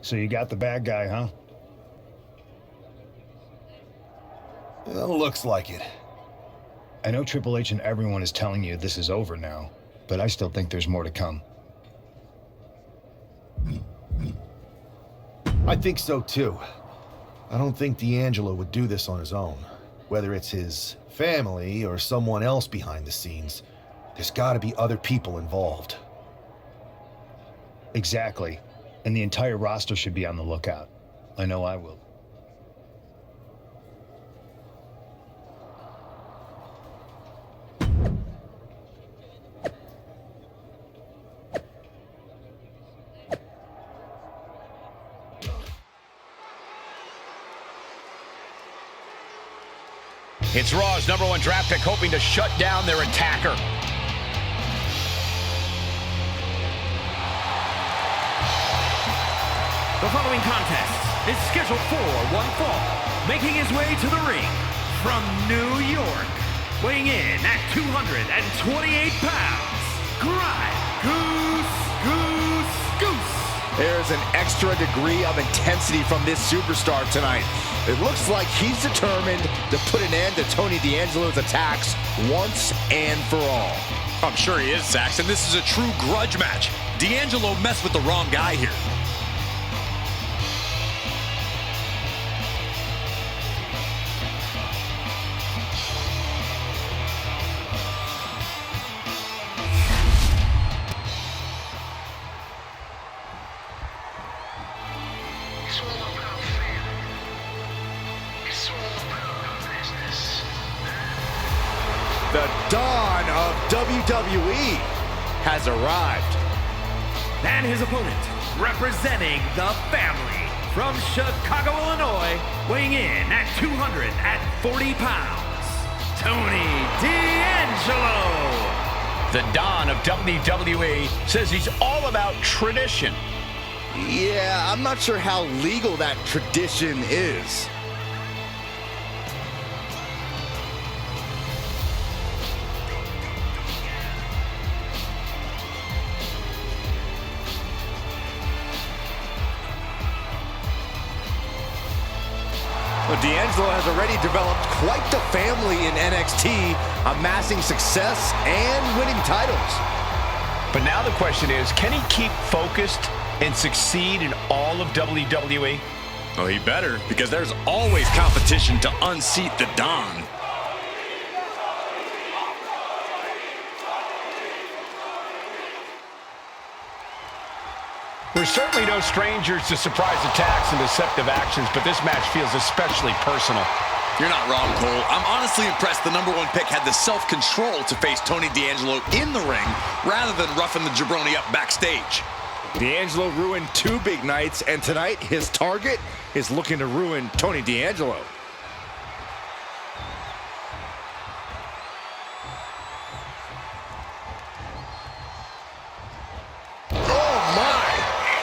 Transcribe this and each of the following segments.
So you got the bad guy, huh? Well, looks like it. I know Triple H and everyone is telling you this is over now, but I still think there's more to come. I think so too. I don't think D'Angelo would do this on his own. Whether it's his family or someone else behind the scenes, there's gotta be other people involved. Exactly. And the entire roster should be on the lookout. I know I will. It's Raw's #1 draft pick hoping to shut down their attacker. The following contest is scheduled for one fall. Making his way to the ring from New York, weighing in at 228 pounds, Goose. There's an extra degree of intensity from this superstar tonight. It looks like he's determined to put an end to Tony D'Angelo's attacks once and for all. I'm sure he is, Saxon. This is a true grudge match. D'Angelo messed with the wrong guy here. The dawn of WWE has arrived. And his opponent, representing the family, from Chicago, Illinois, weighing in at 240 pounds, Tony D'Angelo. The Don of WWE says he's all about tradition. Yeah, I'm not sure how legal that tradition is. Well, D'Angelo has already developed quite the family in NXT, amassing success and winning titles. But now the question is, can he keep focused and succeed in all of WWE? Oh, he better, because there's always competition to unseat the Don. We're certainly no strangers to surprise attacks and deceptive actions, but this match feels especially personal. You're not wrong, Cole. I'm honestly impressed the #1 pick had the self-control to face Tony D'Angelo in the ring rather than roughing the jabroni up backstage. D'Angelo ruined 2 big nights, and tonight his target is looking to ruin Tony D'Angelo.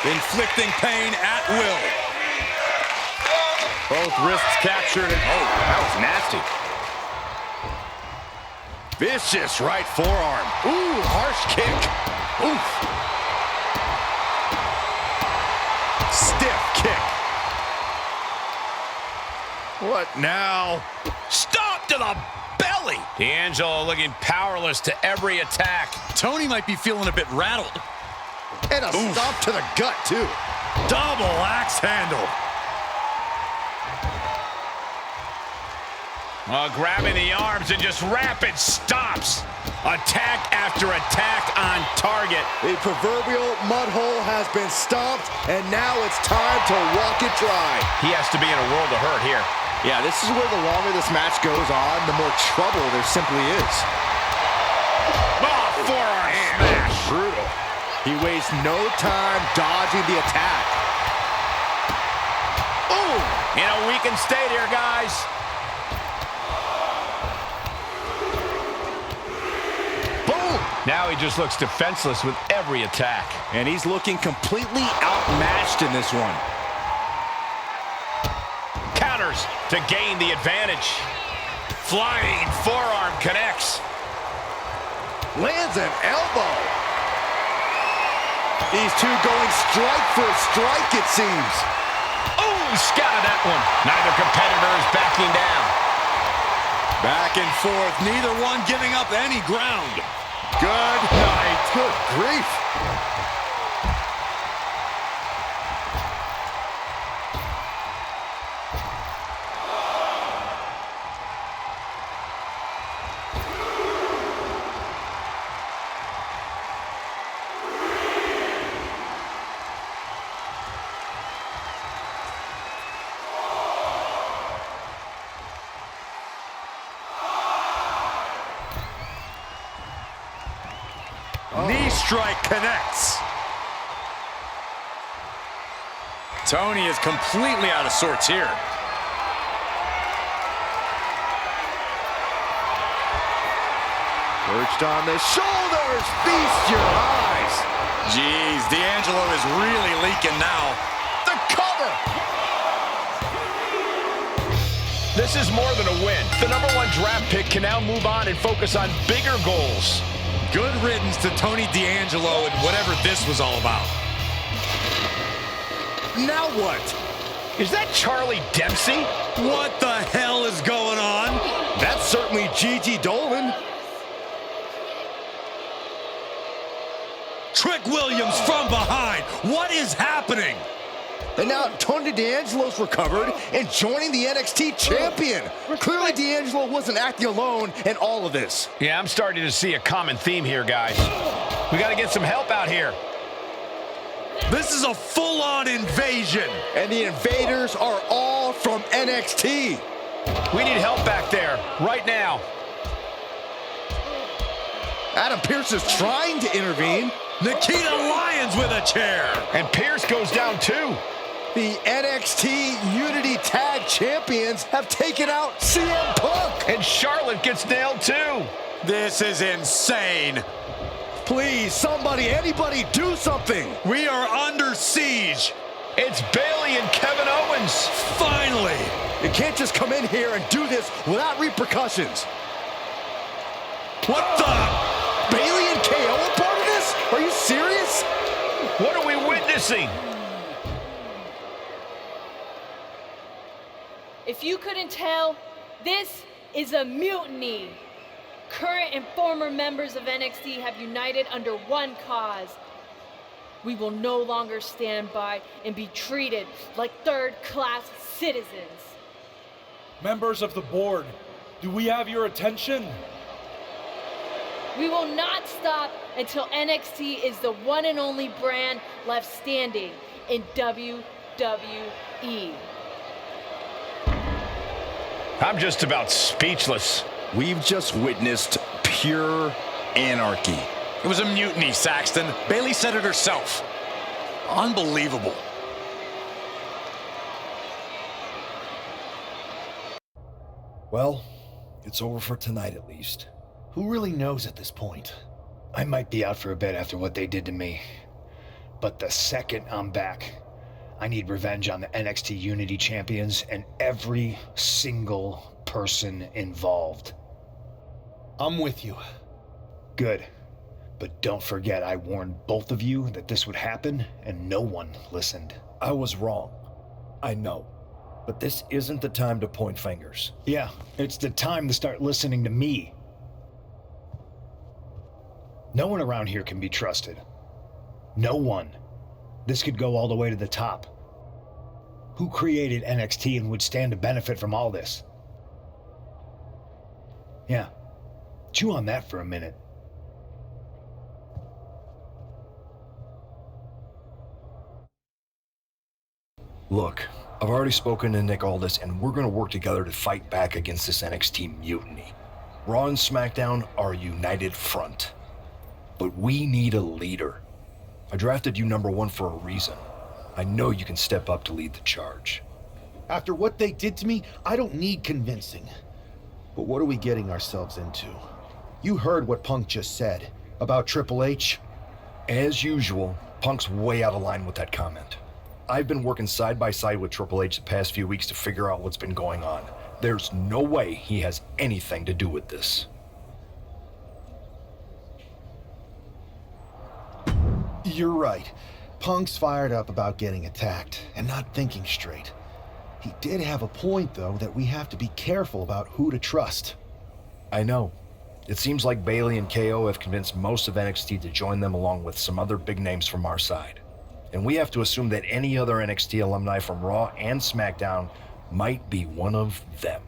Inflicting pain at will. Both wrists captured, and oh, that was nasty. Vicious right forearm. Ooh, harsh kick. Oof. Stiff kick. What now? Stop to the belly. D'Angelo looking powerless to every attack. Tony might be feeling a bit rattled. And a stomp to the gut, too. Double axe handle. Grabbing the arms and just rapid stops. Attack after attack on target. The proverbial mud hole has been stomped, and now it's time to walk it dry. He has to be in a world of hurt here. Yeah, this is where the longer this match goes on, the more trouble there simply is. Oh, forearm smash. Brutal. He wastes no time dodging the attack. Ooh, in a weakened state here, guys. Boom! Now he just looks defenseless with every attack. And he's looking completely outmatched in this one. Counters to gain the advantage. Flying forearm connects. Lands an elbow. These two going strike for strike, it seems. Oh, scouted that one. Neither competitor is backing down. Back and forth, neither one giving up any ground. Good night. Good grief. Knee strike connects. Tony is completely out of sorts here. Perched on the shoulders, feast your eyes. Jeez, D'Angelo is really leaking now. The cover. This is more than a win. The #1 draft pick can now move on and focus on bigger goals. Good riddance to Tony D'Angelo and whatever this was all about. Now what? Is that Charlie Dempsey? What the hell is going on? That's certainly Gigi Dolan. Trick Williams from behind. What is happening? And now Tony D'Angelo's recovered and joining the NXT champion. Clearly D'Angelo wasn't acting alone in all of this. Yeah, I'm starting to see a common theme here, guys. We got to get some help out here. This is a full-on invasion. And the invaders are all from NXT. We need help back there, right now. Adam Pearce is trying to intervene. Nikita Lyons with a chair. And Pierce goes down too. The NXT Unity Tag Champions have taken out CM Punk. And Charlotte gets nailed too. This is insane. Please, somebody, anybody, do something. We are under siege. It's Bayley and Kevin Owens. Finally. You can't just come in here and do this without repercussions. What the? Bayley and KO are part of this? Are you serious? What are we witnessing? If you couldn't tell, this is a mutiny. Current and former members of NXT have united under one cause. We will no longer stand by and be treated like third-class citizens. Members of the board, do we have your attention? We will not stop until NXT is the one and only brand left standing in WWE. I'm just about speechless. We've just witnessed pure anarchy. It was a mutiny, Saxton. Bayley said it herself. Unbelievable. Well, it's over for tonight at least. Who really knows at this point? I might be out for a bit after what they did to me. But the second I'm back, I need revenge on the NXT Unity Champions and every single person involved. I'm with you. Good. But don't forget I warned both of you that this would happen, and no one listened. I was wrong. I know. But this isn't the time to point fingers. Yeah, it's the time to start listening to me. No one around here can be trusted. No one. This could go all the way to the top. Who created NXT and would stand to benefit from all this? Yeah. Chew on that for a minute. Look, I've already spoken to Nick Aldis, and we're going to work together to fight back against this NXT mutiny. Raw and SmackDown are a united front. But we need a leader. I drafted you #1 for a reason. I know you can step up to lead the charge. After what they did to me, I don't need convincing. But what are we getting ourselves into? You heard what Punk just said about Triple H. As usual, Punk's way out of line with that comment. I've been working side by side with Triple H the past few weeks to figure out what's been going on. There's no way he has anything to do with this. You're right. Punk's fired up about getting attacked and not thinking straight. He did have a point, though, that we have to be careful about who to trust. I know. It seems like Bailey and KO have convinced most of NXT to join them along with some other big names from our side. And we have to assume that any other NXT alumni from Raw and SmackDown might be one of them.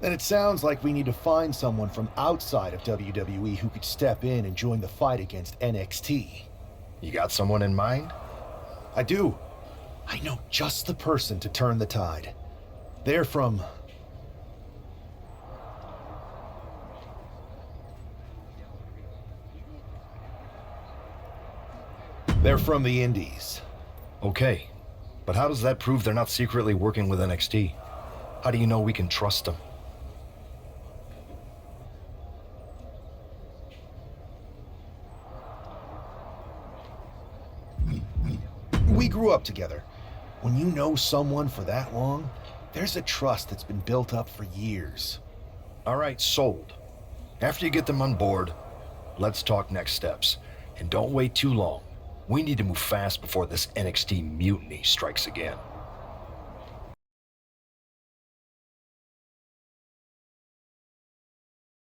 Then it sounds like we need to find someone from outside of WWE who could step in and join the fight against NXT. You got someone in mind? I do. I know just the person to turn the tide. They're from... They're from the Indies. Okay, but how does that prove they're not secretly working with NXT? How do you know we can trust them? We grew up together. When you know someone for that long, there's a trust that's been built up for years. All right, sold. After you get them on board, let's talk next steps. And don't wait too long. We need to move fast before this NXT mutiny strikes again.